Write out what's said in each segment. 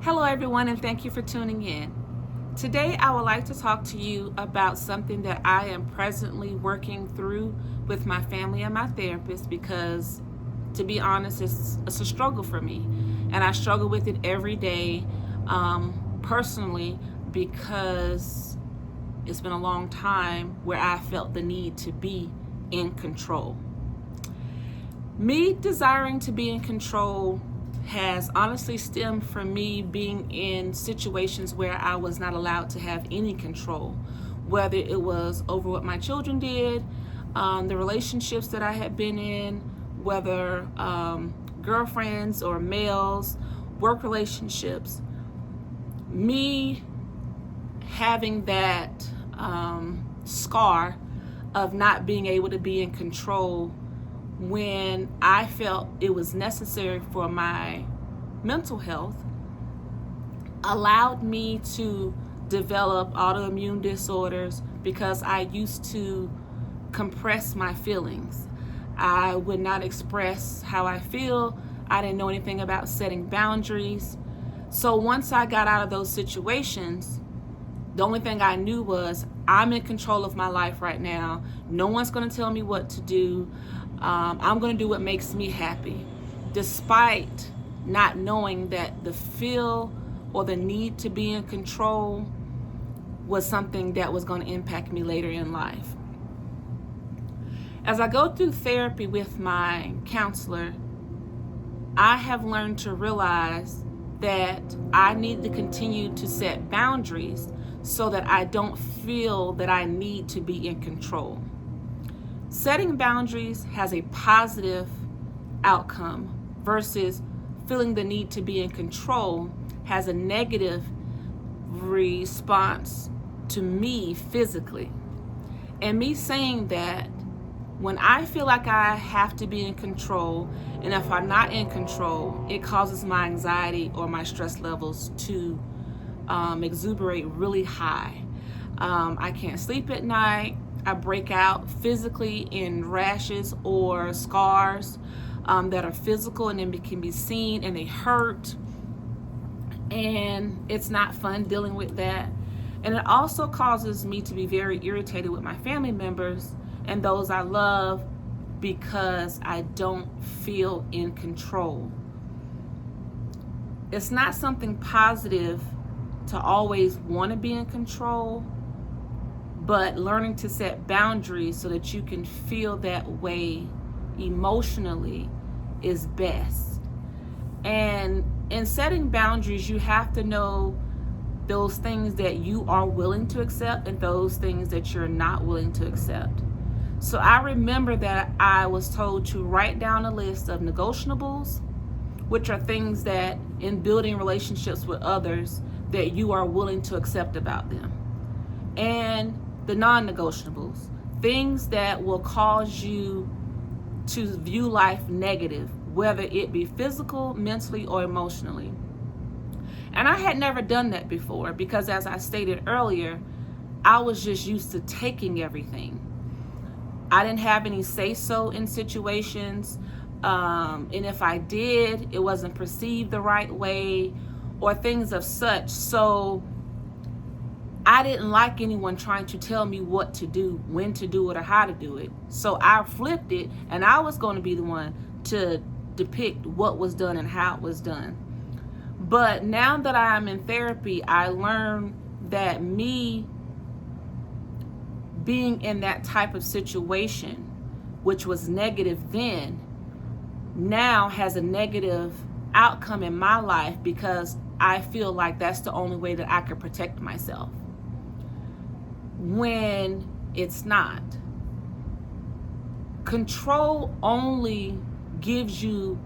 Hello, everyone, and thank you for tuning in. Today, I would like to talk to you about something that I am presently working through with my family and my therapist because, to be honest, it's a struggle for me. And I struggle with it every day personally because it's been a long time where I felt the need to be in control. Me desiring to be in control has honestly stemmed from me being in situations where I was not allowed to have any control, whether it was over what my children did, the relationships that I had been in, whether girlfriends or males, work relationships. Me having that scar of not being able to be in control when I felt it was necessary for my mental health allowed me to develop autoimmune disorders because I used to compress my feelings. I would not express how I feel. I didn't know anything about setting boundaries. So once I got out of those situations, the only thing I knew was I'm in control of my life right now. No one's going to tell me what to do. I'm going to do what makes me happy, despite not knowing that the feel or the need to be in control was something that was going to impact me later in life. As I go through therapy with my counselor, I have learned to realize that I need to continue to set boundaries so that I don't feel that I need to be in control. Setting boundaries has a positive outcome versus feeling the need to be in control has a negative response to me physically. And me saying that, when I feel like I have to be in control, and if I'm not in control, it causes my anxiety or my stress levels to exuberate really high. I can't sleep at night. I break out physically in rashes or scars that are physical and then can be seen and they hurt. And it's not fun dealing with that. And it also causes me to be very irritated with my family members and those I love because I don't feel in control. It's not something positive to always want to be in control, but learning to set boundaries so that you can feel that way emotionally is best. And in setting boundaries, you have to know those things that you are willing to accept and those things that you're not willing to accept. So I remember that I was told to write down a list of negotiables, which are things that in building relationships with others that you are willing to accept about them. And the non-negotiables, things that will cause you to view life negative, whether it be physical, mentally, or emotionally. And I had never done that before because, as I stated earlier, I was just used to taking everything. I didn't have any say-so in situations, and if I did, it wasn't perceived the right way or things of such. So I didn't like anyone trying to tell me what to do, when to do it, or how to do it. So I flipped it, and I was going to be the one to depict what was done and how it was done. But now that I'm in therapy, I learned that me being in that type of situation, which was negative then, now has a negative outcome in my life because I feel like that's the only way that I could protect myself, when it's not. Control only gives you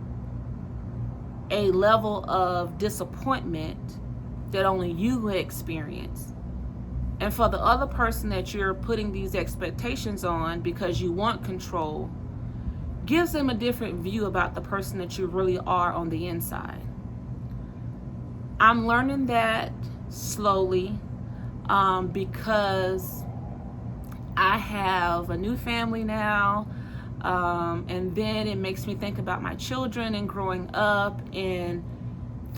a level of disappointment that only you experience. And for the other person that you're putting these expectations on because you want control, gives them a different view about the person that you really are on the inside. I'm learning that slowly because I have a new family now. And then it makes me think about my children and growing up and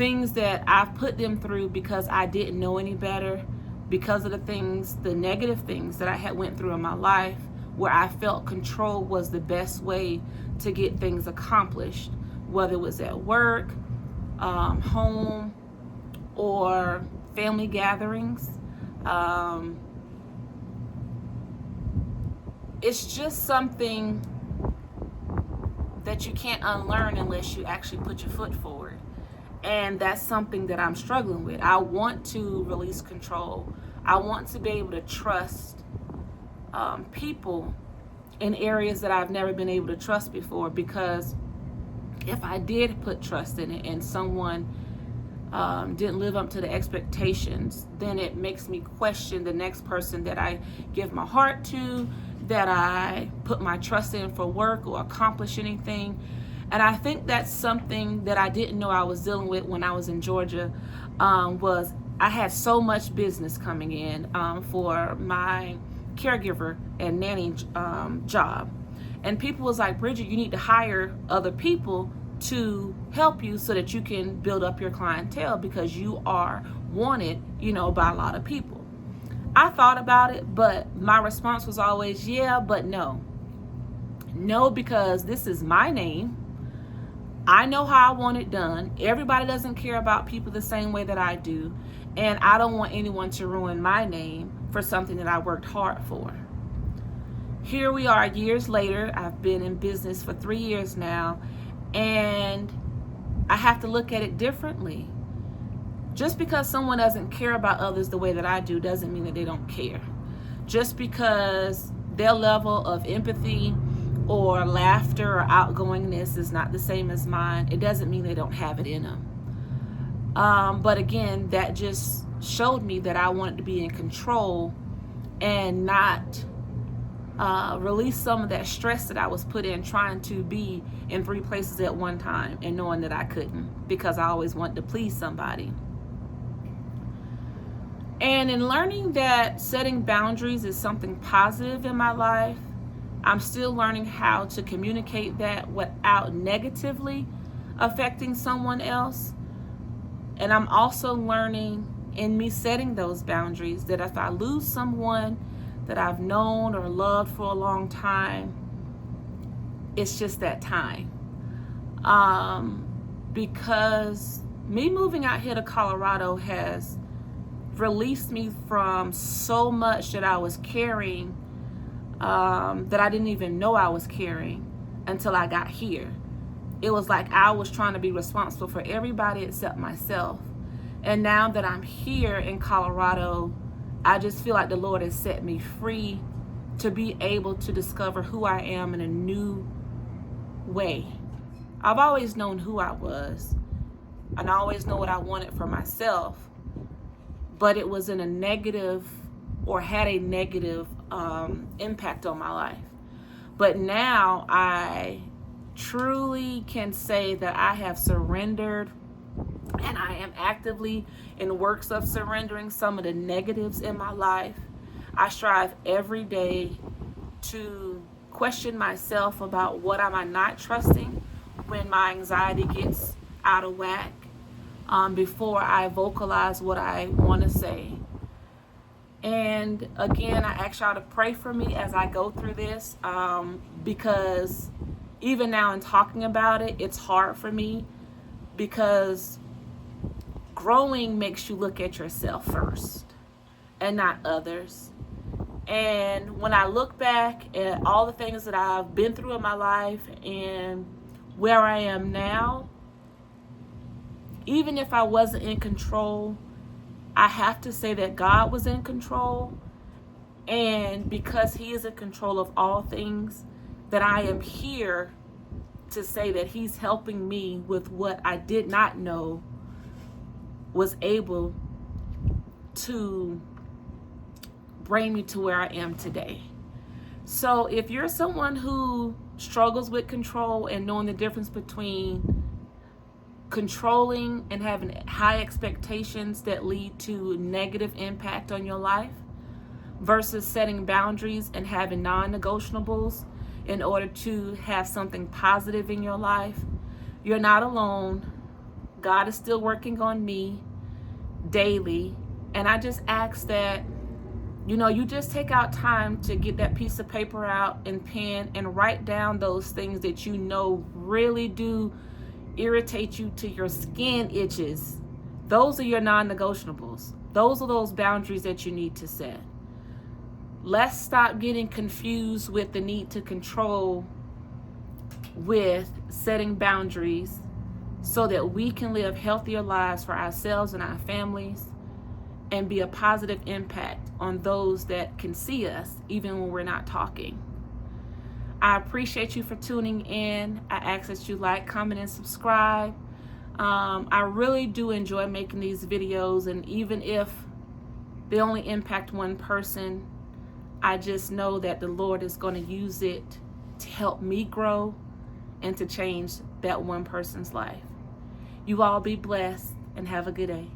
things that I've put them through because I didn't know any better, because of the negative things that I had went through in my life, where I felt control was the best way to get things accomplished, whether it was at work, home, or family gatherings. It's just something that you can't unlearn unless you actually put your foot forward. And that's something that I'm struggling with. I want to release control. I want to be able to trust people in areas that I've never been able to trust before, because if I did put trust in it and someone didn't live up to the expectations, then it makes me question the next person that I give my heart to, that I put my trust in for work or accomplish anything. And I think that's something that I didn't know I was dealing with when I was in Georgia. Was I had so much business coming in for my caregiver and nanny job, and people was like, Bridget, you need to hire other people to help you so that you can build up your clientele, because you are wanted, by a lot of people. I thought about it, but my response was always, yeah, but no, because this is my name. I know how I want it done. Everybody doesn't care about people the same way that I do, and I don't want anyone to ruin my name for something that I worked hard for. Here we are years later. I've been in business for 3 years now, and I have to look at it differently. Just because someone doesn't care about others the way that I do doesn't mean that they don't care. Just because their level of empathy or laughter or outgoingness is not the same as mine, it doesn't mean they don't have it in them. But again, that just showed me that I wanted to be in control and not release some of that stress that I was put in trying to be in 3 places at one time and knowing that I couldn't, because I always wanted to please somebody. And in learning that setting boundaries is something positive in my life, I'm still learning how to communicate that without negatively affecting someone else. And I'm also learning in me setting those boundaries that if I lose someone that I've known or loved for a long time, it's just that time. Because me moving out here to Colorado has released me from so much that I was carrying, that I didn't even know I was carrying until I got here. It was like I was trying to be responsible for everybody except myself. And now that I'm here in Colorado, I just feel like the Lord has set me free to be able to discover who I am in a new way. I've always known who I was, and I always know what I wanted for myself, but it was in a negative, or had a negative impact on my life. But now I truly can say that I have surrendered, and I am actively in works of surrendering some of the negatives in my life. I strive every day to question myself about what am I not trusting when my anxiety gets out of whack, before I vocalize what I want to say. And again, I ask y'all to pray for me as I go through this, because even now in talking about it, it's hard for me, because growing makes you look at yourself first and not others. And when I look back at all the things that I've been through in my life and where I am now, even if I wasn't in control, I have to say that God was in control. And because He is in control of all things, that I am here to say that He's helping me with what I did not know was able to bring me to where I am today. So if you're someone who struggles with control and knowing the difference between controlling and having high expectations that lead to negative impact on your life, versus setting boundaries and having non-negotiables in order to have something positive in your life, you're not alone. God is still working on me daily. And I just ask that, you just take out time to get that piece of paper out and pen and write down those things that really do irritate you to your skin itches. Those are your non-negotiables. Those are those boundaries that you need to set. Let's stop getting confused with the need to control with setting boundaries so that we can live healthier lives for ourselves and our families and be a positive impact on those that can see us even when we're not talking. I appreciate you for tuning in. I ask that you like, comment, and subscribe. I really do enjoy making these videos, and even if they only impact one person, I just know that the Lord is going to use it to help me grow and to change that one person's life. You all be blessed and have a good day.